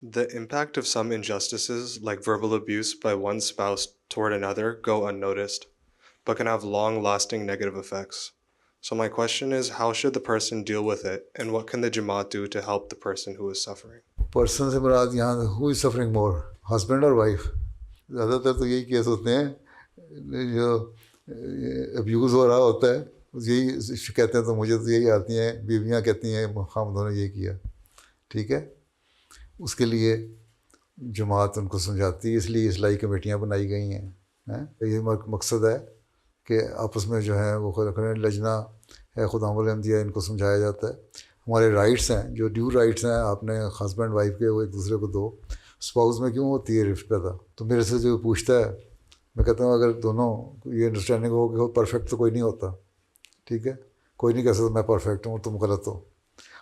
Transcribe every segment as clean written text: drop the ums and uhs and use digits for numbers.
The impact of some injustices, like verbal abuse by one spouse toward another, go unnoticed, but can have long-lasting negative effects. So my question is, how should the person deal with it, and what can the Jamaat do to help the person who is suffering? Person سے مراد یہاں ہو is suffering more, husband اور wife? زیادہ تر تو یہی case ہوتے ہیں جو ابیوز ہو رہا ہوتا ہے، یہی شکایتیں تو مجھے تو یہی آتی ہیں، بیویاں کہتی ہیں خامدوں نے یہ کیا. ٹھیک ہے، اس کے لیے جماعت ان کو سمجھاتی ہے، اس لیے اصلاحی کمیٹیاں بنائی گئی ہیں. یہ مقصد ہے کہ آپس میں جو ہے وہ لجنہ ہے خدام الانبیاء، ان کو سمجھایا جاتا ہے. ہمارے رائٹس ہیں جو ڈیو رائٹس ہیں، آپ نے ہسبینڈ وائف کے وہ ایک دوسرے کو دو. اسپاؤز میں کیوں ہوتی ہے رفٹ پیدا؟ تو میرے سے جو پوچھتا ہے، میں کہتا ہوں اگر دونوں یہ انڈرسٹینڈنگ ہو کہ پرفیکٹ تو کوئی نہیں ہوتا. ٹھیک ہے، کوئی نہیں کہہ سکتا میں پرفیکٹ ہوں تم غلط ہو،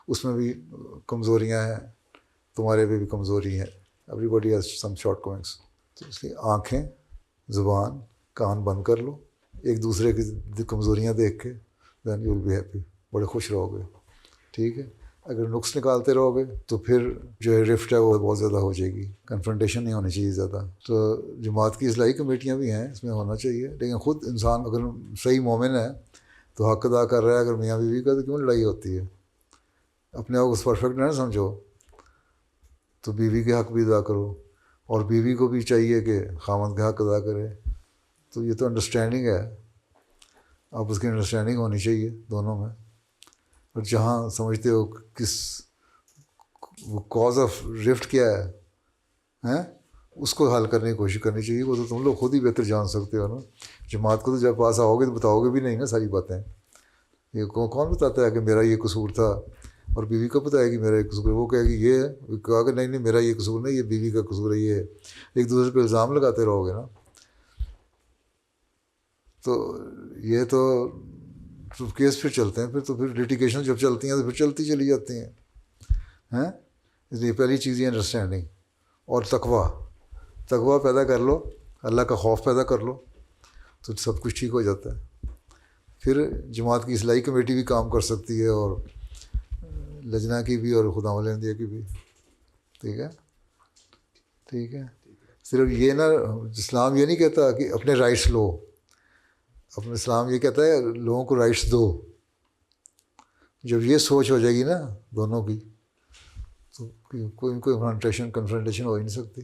اس میں بھی کمزوریاں ہیں، تمہارے بھی کمزوری ہیں. Every body has some short comings. تو اس لیے آنکھیں، زبان، کان بند کر لو، ایک دوسرے کی کمزوریاں دیکھ کے، then you will be happy, بڑے خوش رہو گے. ٹھیک ہے، اگر نقص نکالتے رہو گے تو پھر جو ہے رفٹ ہے وہ بہت زیادہ ہو جائے گی. کنفرنٹیشن نہیں ہونی چاہیے زیادہ. تو جماعت کی اصلاحی کمیٹیاں بھی ہیں، اس میں ہونا چاہیے، لیکن خود انسان اگر صحیح مومن ہے تو حق ادا کر رہا ہے. اگر میاں بیوی کا تو کیوں لڑائی ہوتی ہے؟ اپنے آپ کو پرفیکٹ نہ سمجھو، تو بیوی کے حق بھی ادا کرو، اور بیوی کو بھی چاہیے کہ خاوند کے حق ادا کرے. تو یہ تو انڈرسٹینڈنگ ہے، آپ اس کی انڈرسٹینڈنگ ہونی چاہیے دونوں میں. اور جہاں سمجھتے ہو کس وہ کاز آف رفٹ کیا ہے اس کو حل کرنے کی کوشش کرنی چاہیے. وہ تو تم لوگ خود ہی بہتر جان سکتے ہو نا. جماعت کو تو جب پاس آؤ گے تو بتاؤ گے بھی نہیں نا ساری باتیں. یہ کون بتاتا ہے کہ میرا یہ قصور تھا، اور بیوی کو پتہ ہے کہ میرا یہ قصور ہے. وہ کہے گی یہ کہا کہ نہیں میرا یہ قصور نہیں، یہ بیوی کا قصور ہے. یہ ایک دوسرے پہ الزام لگاتے رہو گے نا. تو یہ تو کیس پھر چلتے ہیں، پھر لٹیگیشن جب چلتی ہیں تو پھر چلتی چلی جاتی ہیں. اس لیے پہلی چیز یہ انڈرسٹینڈنگ اور تقویٰ پیدا کر لو، اللہ کا خوف پیدا کر لو، تو سب کچھ ٹھیک ہو جاتا ہے. پھر جماعت کی اصلاحی کمیٹی بھی کام کر سکتی ہے، اور لجنہ کی بھی، اور خدام الانبیاء کی بھی. ٹھیک ہے، ٹھیک ہے. صرف یہ نہ، اسلام یہ نہیں کہتا کہ اپنے رائٹس لو، اپنے اسلام یہ کہتا ہے لوگوں کو رائٹس دو. جب یہ سوچ ہو جائے گی نا دونوں کی، تو کوئی کنفرنٹیشن ہو ہی نہیں سکتی.